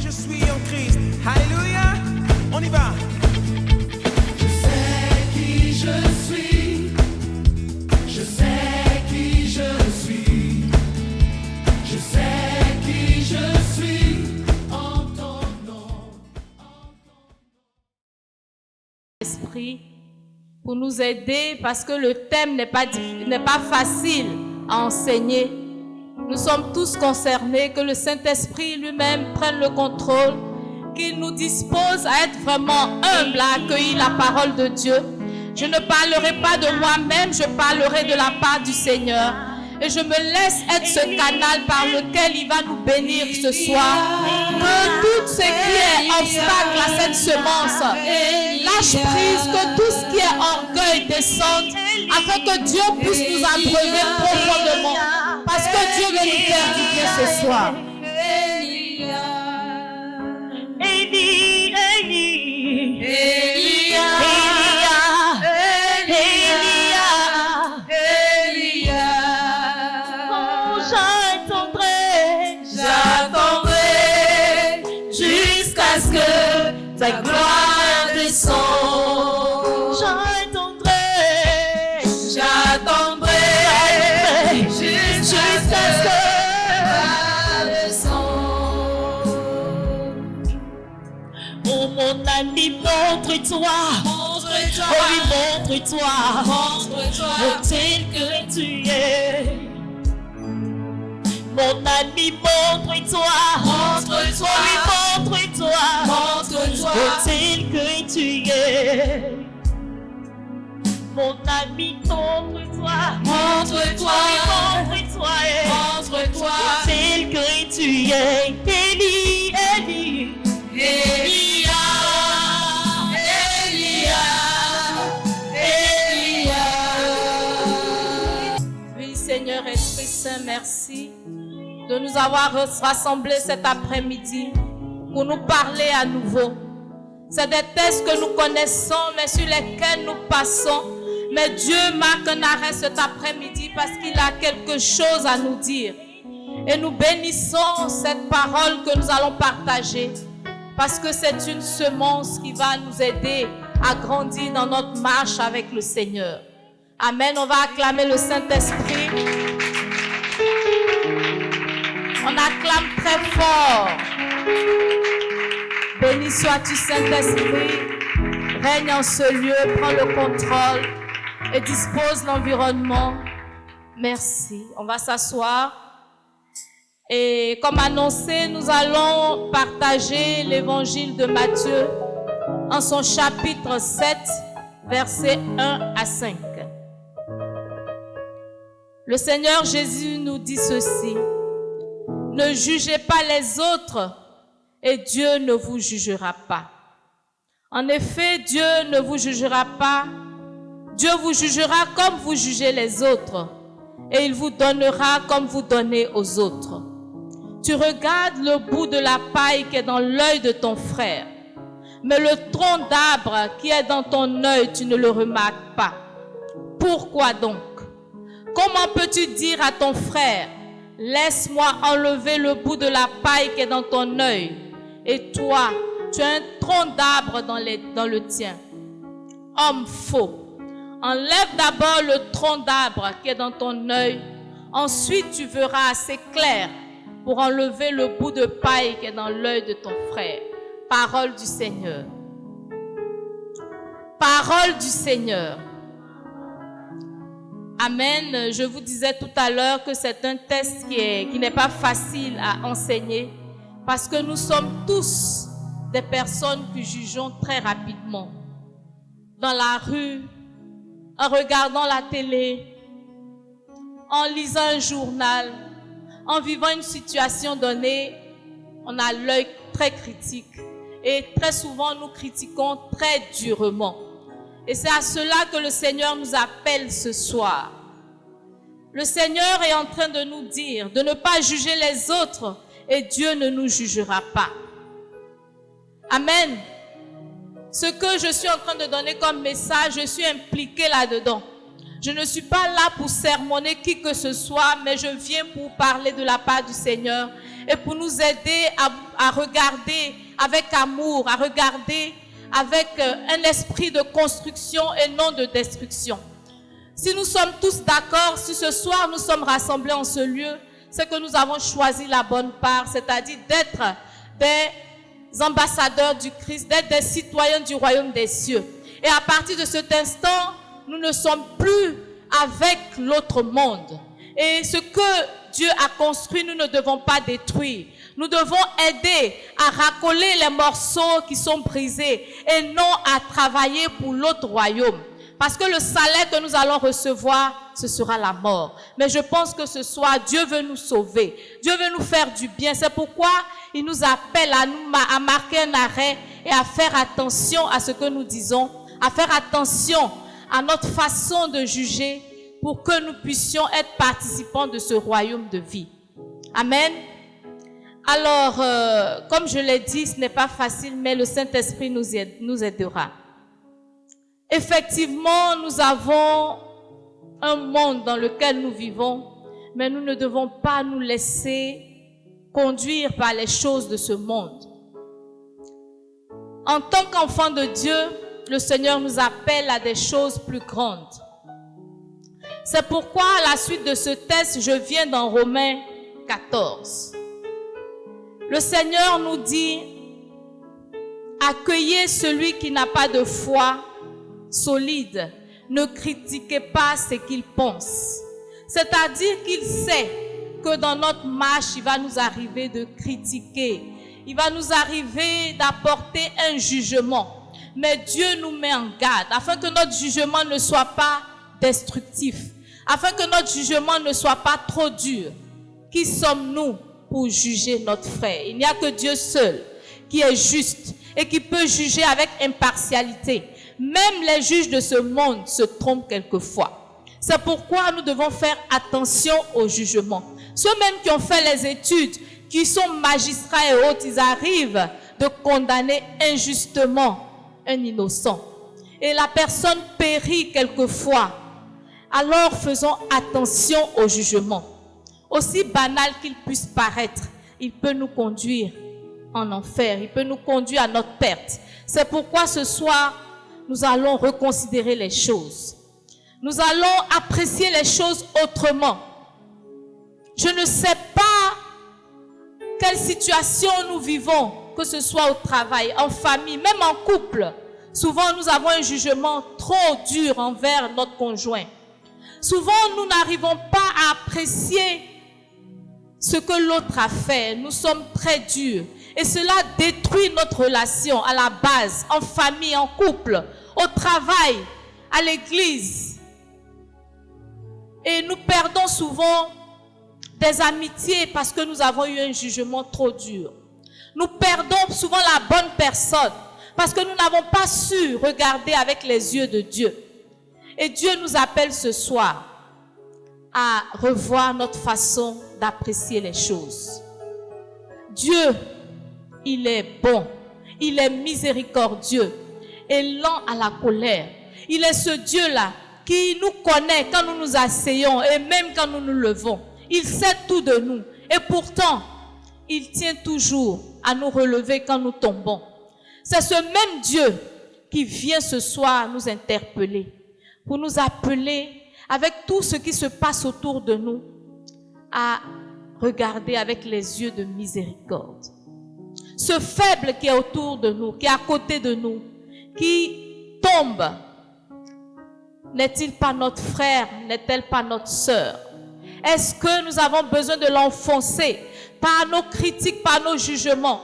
je suis en Christ. Alléluia. On y va. Je sais qui je suis. Je sais qui je suis. Je sais qui je suis en ton nom. Esprit pour nous aider parce que le thème n'est pas facile à enseigner. Nous sommes tous concernés, que le Saint-Esprit lui-même prenne le contrôle, qu'il nous dispose à être vraiment humbles, à accueillir la parole de Dieu. Je ne parlerai pas de moi-même, je parlerai de la part du Seigneur. Et je me laisse être ce canal par lequel il va nous bénir ce soir. Que tout ce qui est obstacle à cette semence lâche prise, que tout ce qui est orgueil descende, afin que Dieu puisse nous abreuver profondément. Parce que Dieu veut nous faire du bien ce soir. Ta gloire descend. J'attendrai jusqu'à ce que ta descend. Oh mon ami, montre-toi. Oh oui, montre-toi. Tel que tu es. Mon ami, montre-toi. Oui, montre-toi. Tel que tu es. Mon ami, montre-toi. Montre-toi. Tel que tu es. Elia. Oui, Seigneur Esprit Saint, merci de nous avoir rassemblés cet après-midi pour nous parler à nouveau. C'est des textes que nous connaissons, mais sur lesquels nous passons. Mais Dieu marque un arrêt cet après-midi parce qu'il a quelque chose à nous dire. Et nous bénissons cette parole que nous allons partager parce que c'est une semence qui va nous aider à grandir dans notre marche avec le Seigneur. Amen. On va acclamer le Saint-Esprit. On acclame très fort. Béni sois-tu, Saint-Esprit. Règne en ce lieu, prends le contrôle et dispose l'environnement. Merci. On va s'asseoir. Et comme annoncé, nous allons partager l'évangile de Matthieu en son chapitre 7, versets 1 à 5. Le Seigneur Jésus nous dit ceci. Ne jugez pas les autres et Dieu ne vous jugera pas. En effet, Dieu ne vous jugera pas. Dieu vous jugera comme vous jugez les autres et il vous donnera comme vous donnez aux autres. Tu regardes le bout de la paille qui est dans l'œil de ton frère, mais le tronc d'arbre qui est dans ton œil, tu ne le remarques pas. Pourquoi donc? Comment peux-tu dire à ton frère, laisse-moi enlever le bout de la paille qui est dans ton œil, et toi, tu as un tronc d'arbre dans le tien? Homme faux, enlève d'abord le tronc d'arbre qui est dans ton œil, ensuite tu verras assez clair pour enlever le bout de paille qui est dans l'œil de ton frère. Parole du Seigneur. Parole du Seigneur. Amen. Je vous disais tout à l'heure que c'est un test qui n'est pas facile à enseigner parce que nous sommes tous des personnes qui jugeons très rapidement. Dans la rue, en regardant la télé, en lisant un journal, en vivant une situation donnée, on a l'œil très critique. Et très souvent, nous critiquons très durement. Et c'est à cela que le Seigneur nous appelle ce soir. Le Seigneur est en train de nous dire de ne pas juger les autres et Dieu ne nous jugera pas. Amen. Ce que je suis en train de donner comme message, je suis impliquée là-dedans. Je ne suis pas là pour sermonner qui que ce soit, mais je viens pour parler de la part du Seigneur et pour nous aider à regarder avec amour, à regarder avec un esprit de construction et non de destruction. Si nous sommes tous d'accord, si ce soir nous sommes rassemblés en ce lieu, c'est que nous avons choisi la bonne part, c'est-à-dire d'être des ambassadeurs du Christ, d'être des citoyens du royaume des cieux. Et à partir de cet instant, nous ne sommes plus avec l'autre monde. Et ce que Dieu a construit, nous ne devons pas détruire. Nous devons aider à racoler les morceaux qui sont brisés et non à travailler pour l'autre royaume. Parce que le salaire que nous allons recevoir, ce sera la mort. Mais je pense que ce soir, Dieu veut nous sauver. Dieu veut nous faire du bien. C'est pourquoi il nous appelle à marquer un arrêt et à faire attention à ce que nous disons, à faire attention à notre façon de juger pour que nous puissions être participants de ce royaume de vie. Amen. Alors, comme je l'ai dit, ce n'est pas facile, mais le Saint-Esprit nous aidera. Effectivement, nous avons un monde dans lequel nous vivons, mais nous ne devons pas nous laisser conduire par les choses de ce monde. En tant qu'enfants de Dieu, le Seigneur nous appelle à des choses plus grandes. C'est pourquoi, à la suite de ce texte, je viens dans Romains 14. Le Seigneur nous dit, accueillez celui qui n'a pas de foi solide, ne critiquez pas ce qu'il pense. C'est-à-dire qu'il sait que dans notre marche, il va nous arriver de critiquer. Il va nous arriver d'apporter un jugement. Mais Dieu nous met en garde afin que notre jugement ne soit pas destructif, afin que notre jugement ne soit pas trop dur. Qui sommes-nous pour juger notre frère? Il n'y a que Dieu seul qui est juste et qui peut juger avec impartialité. Même les juges de ce monde se trompent quelquefois. C'est pourquoi nous devons faire attention au jugement. Ceux-mêmes qui ont fait les études, qui sont magistrats et autres, ils arrivent de condamner injustement un innocent. Et la personne périt quelquefois. Alors faisons attention au jugement. Aussi banal qu'il puisse paraître, il peut nous conduire en enfer, il peut nous conduire à notre perte. C'est pourquoi ce soir, nous allons reconsidérer les choses. Nous allons apprécier les choses autrement. Je ne sais pas quelle situation nous vivons, que ce soit au travail, en famille, même en couple. Souvent, nous avons un jugement trop dur envers notre conjoint. Souvent, nous n'arrivons pas à apprécier ce que l'autre a fait. Nous sommes très durs. Et cela détruit notre relation à la base, en famille, en couple, au travail, à l'église. Et nous perdons souvent des amitiés parce que nous avons eu un jugement trop dur. Nous perdons souvent la bonne personne parce que nous n'avons pas su regarder avec les yeux de Dieu. Et Dieu nous appelle ce soir à revoir notre façon d'apprécier les choses. Dieu, il est bon, il est miséricordieux et lent à la colère. Il est ce Dieu-là qui nous connaît quand nous nous asseyons et même quand nous nous levons. Il sait tout de nous et pourtant, il tient toujours à nous relever quand nous tombons. C'est ce même Dieu qui vient ce soir nous interpeller, pour nous appeler avec tout ce qui se passe autour de nous à regarder avec les yeux de miséricorde. Ce faible qui est autour de nous, qui est à côté de nous, qui tombe, n'est-il pas notre frère, n'est-elle pas notre sœur? Est-ce que nous avons besoin de l'enfoncer par nos critiques, par nos jugements?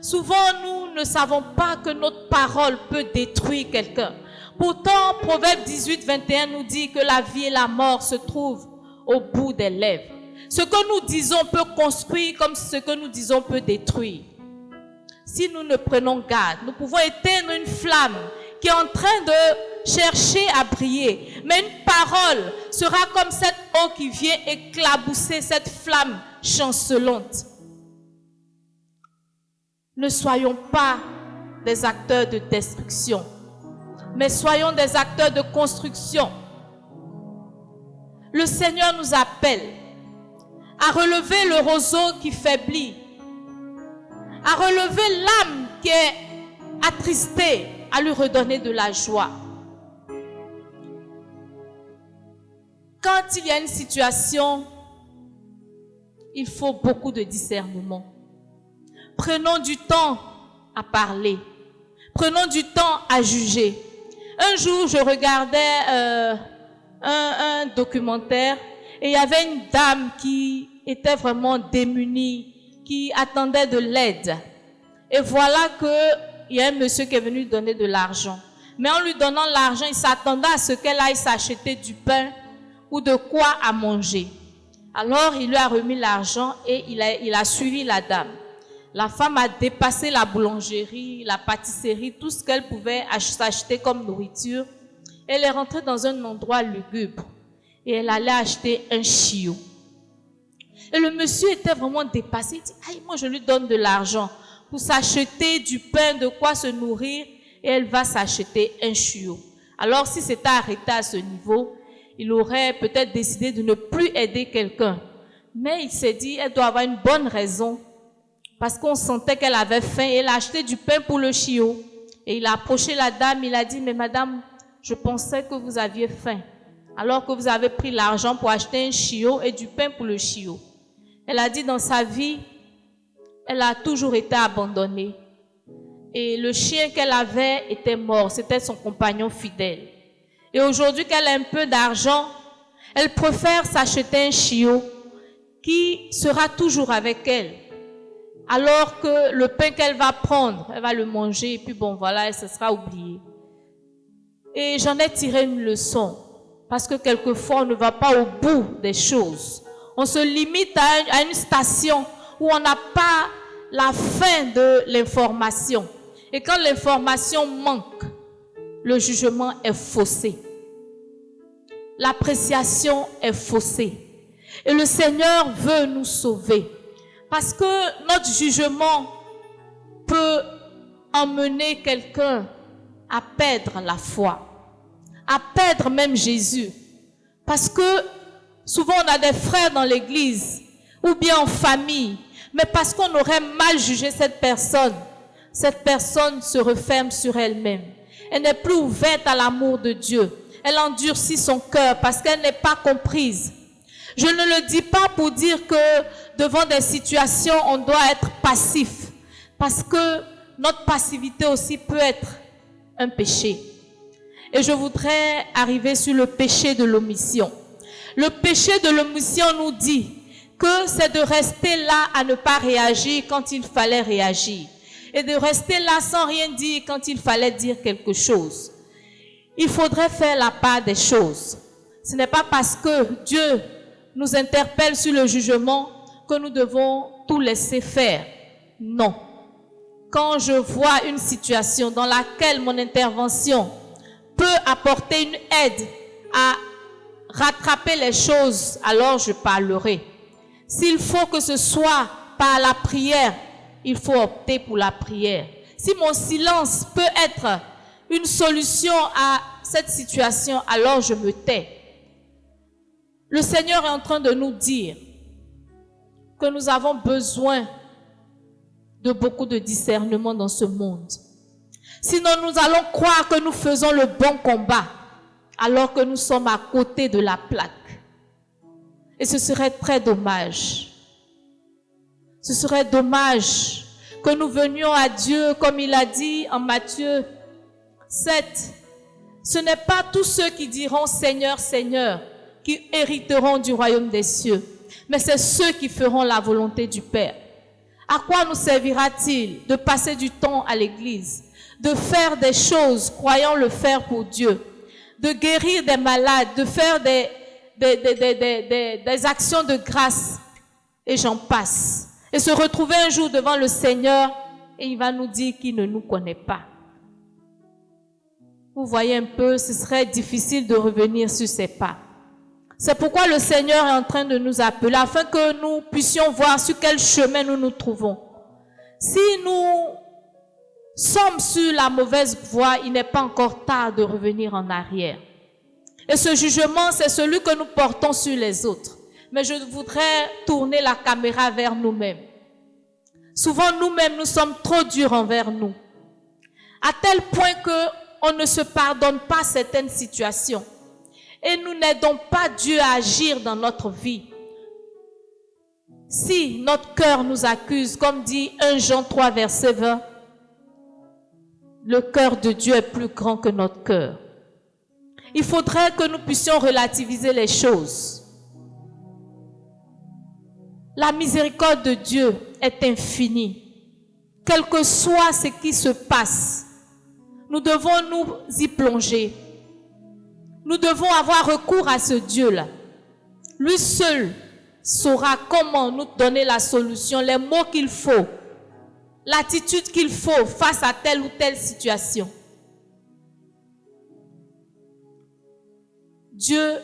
Souvent, nous ne savons pas que notre parole peut détruire quelqu'un. Pourtant, Proverbe 18, 21 nous dit que la vie et la mort se trouvent au bout des lèvres. Ce que nous disons peut construire comme ce que nous disons peut détruire. Si nous ne prenons garde, nous pouvons éteindre une flamme qui est en train de chercher à briller. Mais une parole sera comme cette eau qui vient éclabousser cette flamme chancelante. Ne soyons pas des acteurs de destruction, mais soyons des acteurs de construction. le Seigneur nous appelle à relever le roseau qui faiblit, à relever l'âme qui est attristée, à lui redonner de la joie. Quand il y a une situation, il faut beaucoup de discernement. Prenons du temps à parler. Prenons du temps à juger. Un jour, je regardais un documentaire et il y avait une dame qui était vraiment démunie, qui attendait de l'aide. Et voilà qu'il y a un monsieur qui est venu donner de l'argent. Mais en lui donnant l'argent, il s'attendait à ce qu'elle aille s'acheter du pain ou de quoi à manger. Alors, il lui a remis l'argent et il a suivi la dame. La femme a dépassé la boulangerie, la pâtisserie, tout ce qu'elle pouvait s'acheter comme nourriture. Elle est rentrée dans un endroit lugubre et elle allait acheter un chiot. Et le monsieur était vraiment dépassé. Il dit, aïe, moi je lui donne de l'argent pour s'acheter du pain, de quoi se nourrir, et elle va s'acheter un chiot. Alors si c'était arrêté à ce niveau, il aurait peut-être décidé de ne plus aider quelqu'un. Mais il s'est dit, elle doit avoir une bonne raison, parce qu'on sentait qu'elle avait faim, et elle a acheté du pain pour le chiot. Et il a approché la dame, il a dit, mais madame, je pensais que vous aviez faim, alors que vous avez pris l'argent pour acheter un chiot et du pain pour le chiot. Elle a dit, dans sa vie, elle a toujours été abandonnée. Et le chien qu'elle avait était mort, c'était son compagnon fidèle. Et aujourd'hui qu'elle a un peu d'argent, elle préfère s'acheter un chiot qui sera toujours avec elle. Alors que le pain qu'elle va prendre, elle va le manger et puis bon voilà, elle se sera oubliée. Et j'en ai tiré une leçon, parce que quelquefois on ne va pas au bout des choses. On se limite à une station où on n'a pas la fin de l'information. Et quand l'information manque, le jugement est faussé. L'appréciation est faussée. Et le Seigneur veut nous sauver. Parce que notre jugement peut emmener quelqu'un à perdre la foi, à perdre même Jésus. Parce que souvent on a des frères dans l'église, ou bien en famille, mais parce qu'on aurait mal jugé cette personne se referme sur elle-même. Elle n'est plus ouverte à l'amour de Dieu. Elle endurcit son cœur parce qu'elle n'est pas comprise. Je ne le dis pas pour dire que devant des situations, on doit être passif. Parce que notre passivité aussi peut être un péché. Et je voudrais arriver sur le péché de l'omission. Le péché de l'omission nous dit que c'est de rester là à ne pas réagir quand il fallait réagir. Et de rester là sans rien dire quand il fallait dire quelque chose. Il faudrait faire la part des choses. Ce n'est pas parce que Dieu nous interpelle sur le jugement que nous devons tout laisser faire. Non. Quand je vois une situation dans laquelle mon intervention peut apporter une aide à rattraper les choses, alors je parlerai. S'il faut que ce soit par la prière, il faut opter pour la prière. Si mon silence peut être une solution à cette situation, alors je me tais. Le Seigneur est en train de nous dire que nous avons besoin de beaucoup de discernement dans ce monde. Sinon, nous allons croire que nous faisons le bon combat, alors que nous sommes à côté de la plaque. Et ce serait très dommage. Ce serait dommage que nous venions à Dieu, comme il a dit en Matthieu 7. Ce n'est pas tous ceux qui diront Seigneur, Seigneur, qui hériteront du royaume des cieux, mais c'est ceux qui feront la volonté du Père. À quoi nous servira-t-il de passer du temps à l'église, de faire des choses, croyant le faire pour Dieu, de guérir des malades, de faire des actions de grâce, et j'en passe. Et se retrouver un jour devant le Seigneur, et il va nous dire qu'il ne nous connaît pas. Vous voyez un peu, ce serait difficile de revenir sur ses pas. C'est pourquoi le Seigneur est en train de nous appeler, afin que nous puissions voir sur quel chemin nous nous trouvons. Si nous sommes sur la mauvaise voie, il n'est pas encore tard de revenir en arrière. Et ce jugement, c'est celui que nous portons sur les autres. Mais je voudrais tourner la caméra vers nous-mêmes. Souvent, nous-mêmes, nous sommes trop durs envers nous. À tel point qu'on ne se pardonne pas certaines situations. Et nous n'aidons pas Dieu à agir dans notre vie. Si notre cœur nous accuse, comme dit 1 Jean 3, verset 20, le cœur de Dieu est plus grand que notre cœur. Il faudrait que nous puissions relativiser les choses. La miséricorde de Dieu est infinie. Quel que soit ce qui se passe, nous devons nous y plonger. Nous devons avoir recours à ce Dieu-là. Lui seul saura comment nous donner la solution, les mots qu'il faut, l'attitude qu'il faut face à telle ou telle situation. Dieu,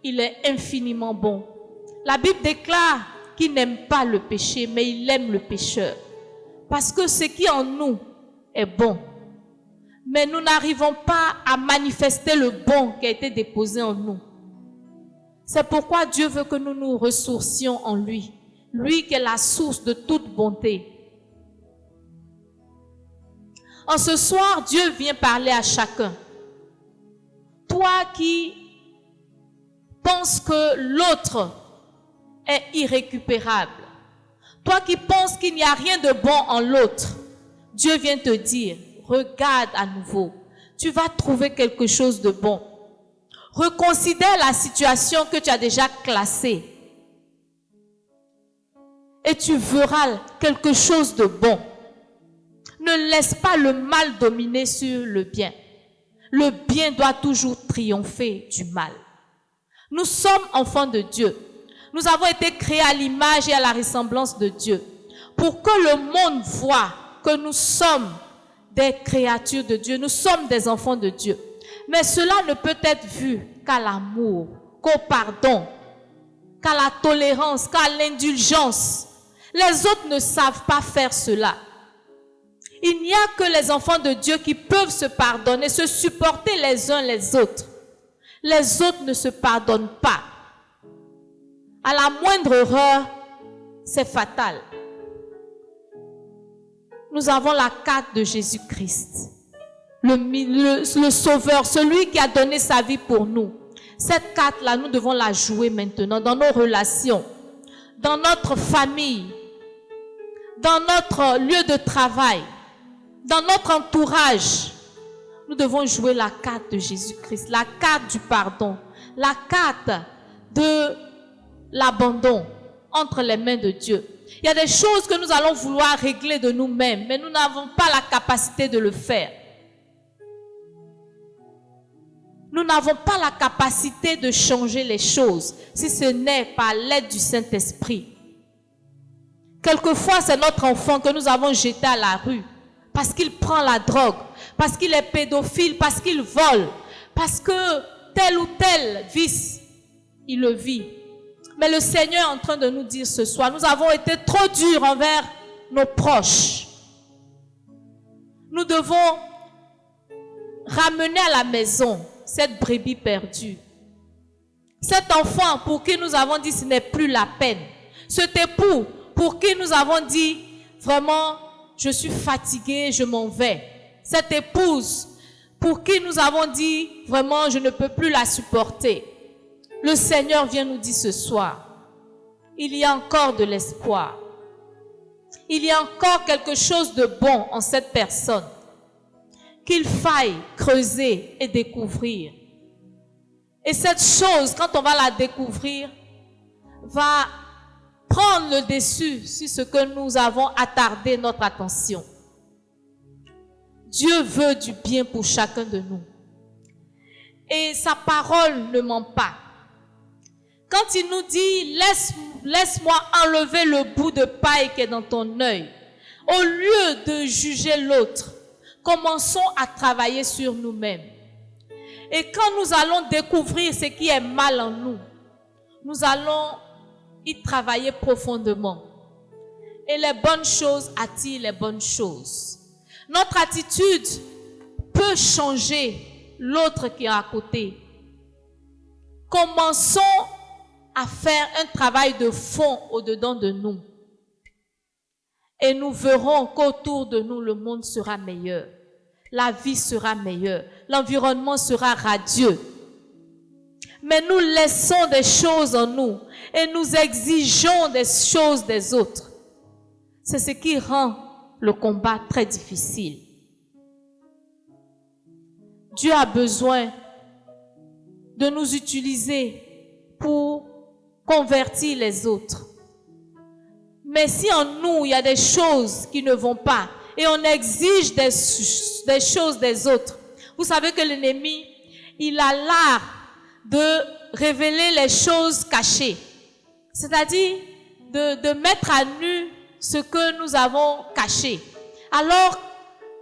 il est infiniment bon. La Bible déclare qu'il n'aime pas le péché, mais il aime le pécheur. Parce que ce qui en nous est bon. Mais nous n'arrivons pas à manifester le bon qui a été déposé en nous. C'est pourquoi Dieu veut que nous nous ressourcions en lui. Lui qui est la source de toute bonté. En ce soir, Dieu vient parler à chacun. Toi qui penses que l'autre est irrécupérable. Toi qui penses qu'il n'y a rien de bon en l'autre. Dieu vient te dire, regarde à nouveau. Tu vas trouver quelque chose de bon. Reconsidère la situation que tu as déjà classée. Et tu verras quelque chose de bon. Ne laisse pas le mal dominer sur le bien. Le bien doit toujours triompher du mal. Nous sommes enfants de Dieu. Nous avons été créés à l'image et à la ressemblance de Dieu. Pour que le monde voie que nous sommes des créatures de Dieu. Nous sommes des enfants de Dieu. Mais cela ne peut être vu qu'à l'amour, qu'au pardon, qu'à la tolérance, qu'à l'indulgence. Les autres ne savent pas faire cela. Il n'y a que les enfants de Dieu qui peuvent se pardonner, se supporter les uns les autres. Les autres ne se pardonnent pas. À la moindre erreur, c'est fatal. Nous avons la carte de Jésus-Christ, le Sauveur, celui qui a donné sa vie pour nous. Cette carte-là, nous devons la jouer maintenant dans nos relations, dans notre famille, dans notre lieu de travail, dans notre entourage. Nous devons jouer la carte de Jésus-Christ, la carte du pardon, la carte de l'abandon entre les mains de Dieu. Il y a des choses que nous allons vouloir régler de nous-mêmes, mais nous n'avons pas la capacité de le faire. Nous n'avons pas la capacité de changer les choses si ce n'est par l'aide du Saint-Esprit. Quelquefois, c'est notre enfant que nous avons jeté à la rue parce qu'il prend la drogue, parce qu'il est pédophile, parce qu'il vole, parce que tel ou tel vice, il le vit. Mais le Seigneur est en train de nous dire ce soir, nous avons été trop durs envers nos proches. Nous devons ramener à la maison cette brebis perdue. Cet enfant pour qui nous avons dit ce n'est plus la peine. Cet époux pour qui nous avons dit vraiment je suis fatigué, je m'en vais. Cette épouse pour qui nous avons dit vraiment je ne peux plus la supporter. Le Seigneur vient nous dire ce soir, il y a encore de l'espoir. Il y a encore quelque chose de bon en cette personne qu'il faille creuser et découvrir. Et cette chose, quand on va la découvrir, va prendre le dessus sur ce que nous avons attardé notre attention. Dieu veut du bien pour chacun de nous. Et sa parole ne ment pas. Quand il nous dit, laisse-moi enlever le bout de paille qui est dans ton œil, au lieu de juger l'autre, commençons à travailler sur nous-mêmes. Et quand nous allons découvrir ce qui est mal en nous, nous allons y travailler profondément. Et les bonnes choses attirent les bonnes choses. Notre attitude peut changer l'autre qui est à côté. commençons à faire un travail de fond au-dedans de nous. Et nous verrons qu'autour de nous, le monde sera meilleur. La vie sera meilleure. L'environnement sera radieux. Mais nous laissons des choses en nous et nous exigeons des choses des autres. C'est ce qui rend le combat très difficile. Dieu a besoin de nous utiliser pour convertir les autres. Mais si en nous, il y a des choses qui ne vont pas et on exige des choses des autres, vous savez que l'ennemi, il a l'art de révéler les choses cachées. C'est-à-dire de mettre à nu ce que nous avons caché. Alors,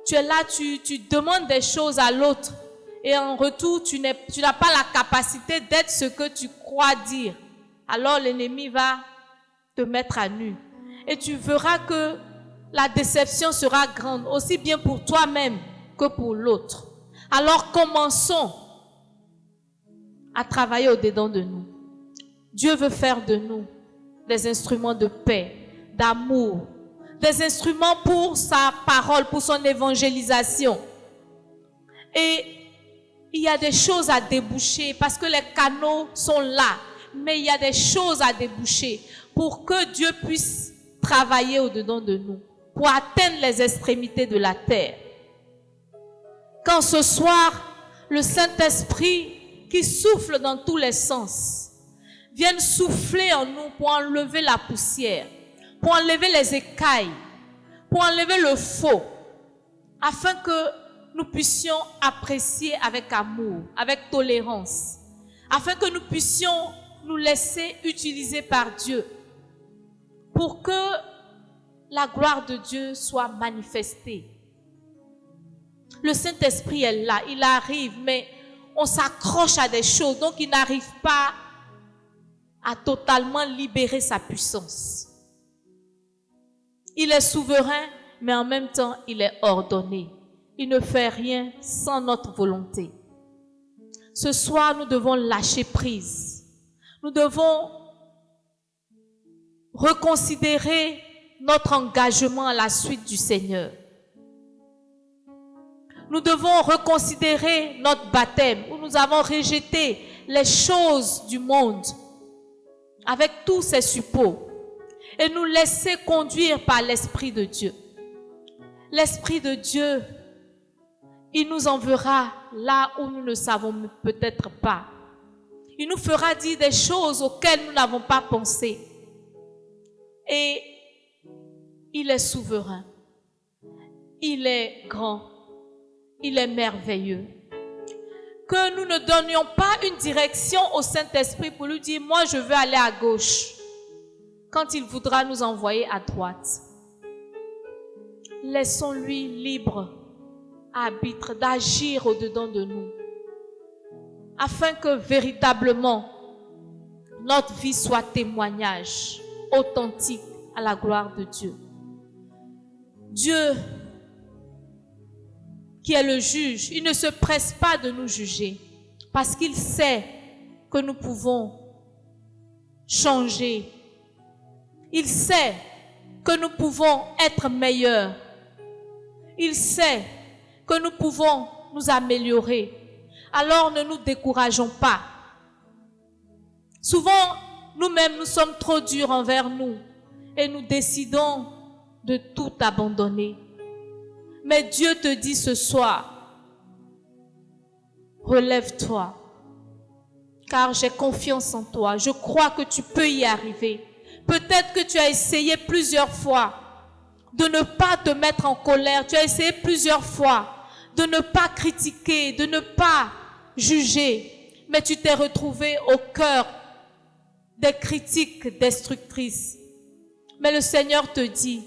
tu es là, tu demandes des choses à l'autre et en retour, tu n'as pas la capacité d'être ce que tu crois dire. Alors, l'ennemi va te mettre à nu. Et tu verras que la déception sera grande, aussi bien pour toi-même que pour l'autre. Alors, commençons à travailler au-dedans de nous. Dieu veut faire de nous des instruments de paix, d'amour, des instruments pour sa parole, pour son évangélisation. Et il y a des choses à déboucher parce que les canaux sont là, mais il y a des choses à déboucher pour que Dieu puisse travailler au-dedans de nous, pour atteindre les extrémités de la terre. Quand ce soir, le Saint-Esprit qui souffle dans tous les sens vienne souffler en nous pour enlever la poussière, pour enlever les écailles, pour enlever le faux, afin que nous puissions apprécier avec amour, avec tolérance, afin que nous puissions nous laisser utiliser par Dieu pour que la gloire de Dieu soit manifestée. Le Saint-Esprit est là, il arrive, mais on s'accroche à des choses, donc il n'arrive pas à totalement libérer sa puissance. Il est souverain, mais en même temps, il est ordonné. Il ne fait rien sans notre volonté. Ce soir, nous devons lâcher prise. Nous devons reconsidérer notre engagement à la suite du Seigneur. Nous devons reconsidérer notre baptême où nous avons rejeté les choses du monde avec tous ses suppôts et nous laisser conduire par l'Esprit de Dieu. L'Esprit de Dieu, il nous enverra là où nous ne savons peut-être pas. Il nous fera dire des choses auxquelles nous n'avons pas pensé. Et il est souverain. Il est grand. Il est merveilleux. Que nous ne donnions pas une direction au Saint-Esprit pour lui dire, moi je veux aller à gauche, quand il voudra nous envoyer à droite. Laissons-lui libre arbitre d'agir au-dedans de nous, afin que véritablement notre vie soit témoignage authentique à la gloire de Dieu. Dieu, qui est le juge, il ne se presse pas de nous juger parce qu'il sait que nous pouvons changer. Il sait que nous pouvons être meilleurs. Il sait que nous pouvons nous améliorer. Alors ne nous décourageons pas. Souvent, nous-mêmes, nous sommes trop durs envers nous et nous décidons de tout abandonner. Mais Dieu te dit ce soir, relève-toi, car j'ai confiance en toi. Je crois que tu peux y arriver. Peut-être que tu as essayé plusieurs fois de ne pas te mettre en colère. Tu as essayé plusieurs fois de ne pas critiquer, de ne pas juger. Mais tu t'es retrouvé au cœur des critiques destructrices. Mais le Seigneur te dit,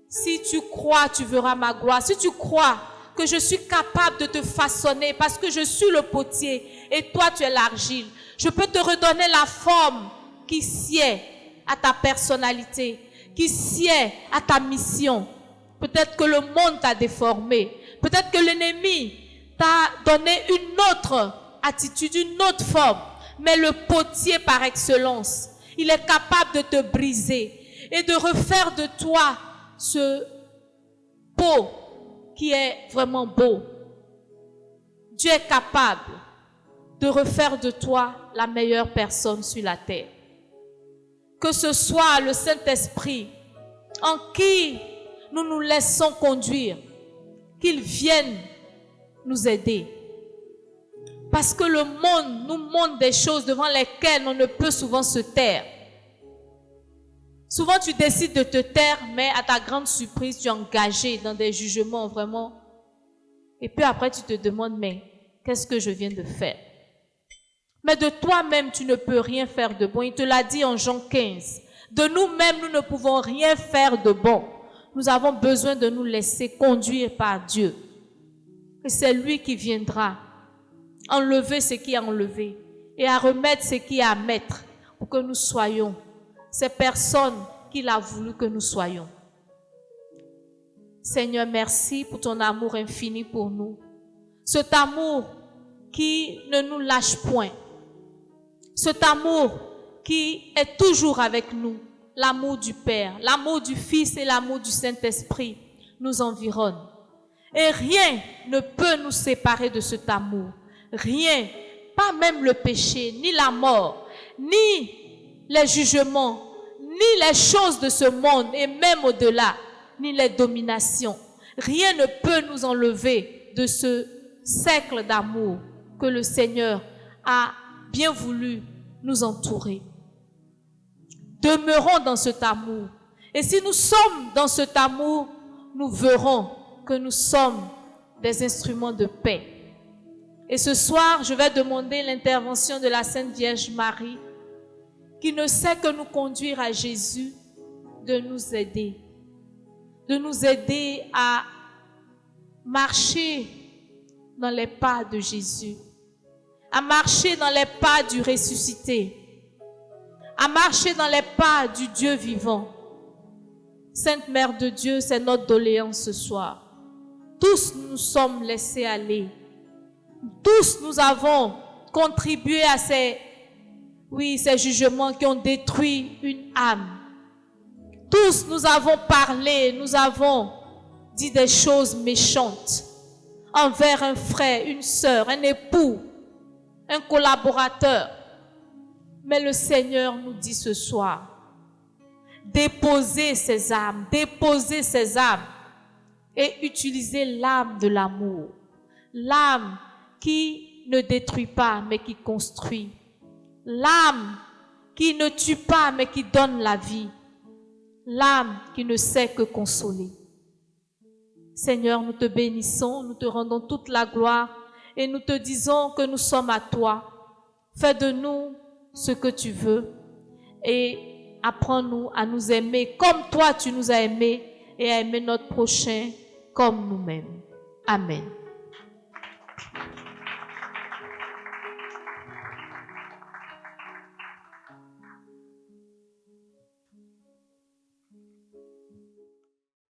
si tu crois, tu verras ma gloire. Si tu crois que je suis capable de te façonner parce que je suis le potier et toi tu es l'argile, je peux te redonner la forme qui sied à ta personnalité, qui sied à ta mission. Peut-être que le monde t'a déformé. Peut-être que l'ennemi t'a donné une autre attitude, une autre forme. mais le potier par excellence. Il est capable de te briser et de refaire de toi ce pot qui est vraiment beau. Dieu est capable de refaire de toi la meilleure personne sur la terre. Que ce soit le Saint-Esprit en qui nous nous laissons conduire, qu'il vienne nous aider. Parce que le monde nous montre des choses devant lesquelles on ne peut souvent se taire. Souvent tu décides de te taire, mais à ta grande surprise, tu es engagé dans des jugements vraiment. Et puis après tu te demandes, mais qu'est-ce que je viens de faire? Mais de toi-même, tu ne peux rien faire de bon. Il te l'a dit en Jean 15. De nous-mêmes, nous ne pouvons rien faire de bon. Nous avons besoin de nous laisser conduire par Dieu. Et c'est lui qui viendra enlever ce qui est enlevé et à remettre ce qui est à mettre pour que nous soyons ces personnes qu'il a voulu que nous soyons. Seigneur, merci pour ton amour infini pour nous. Cet amour qui ne nous lâche point. Cet amour qui est toujours avec nous. L'amour du Père, l'amour du Fils et l'amour du Saint-Esprit nous environnent. Et rien ne peut nous séparer de cet amour. Rien, pas même le péché, ni la mort, ni les jugements, ni les choses de ce monde et même au-delà, ni les dominations. Rien ne peut nous enlever de ce cercle d'amour que le Seigneur a bien voulu nous entourer. Demeurons dans cet amour. Et si nous sommes dans cet amour, nous verrons que nous sommes des instruments de paix. Et ce soir, je vais demander l'intervention de la Sainte Vierge Marie, qui ne sait que nous conduire à Jésus, de nous aider. De nous aider à marcher dans les pas de Jésus, à marcher dans les pas du ressuscité, à marcher dans les pas du Dieu vivant. Sainte Mère de Dieu, c'est notre doléance ce soir. Tous nous sommes laissés aller. Tous nous avons contribué à ces jugements qui ont détruit une âme. Tous nous avons parlé, nous avons dit des choses méchantes envers un frère, une sœur, un époux, un collaborateur. Mais le Seigneur nous dit ce soir, déposez ces âmes et utilisez l'âme de l'amour. L'âme qui ne détruit pas mais qui construit. L'âme qui ne tue pas mais qui donne la vie. L'âme qui ne sait que consoler. Seigneur, nous te bénissons, nous te rendons toute la gloire et nous te disons que nous sommes à toi. Fais de nous ce que tu veux et apprends-nous à nous aimer comme toi tu nous as aimés et à aimer notre prochain comme nous-mêmes. Amen.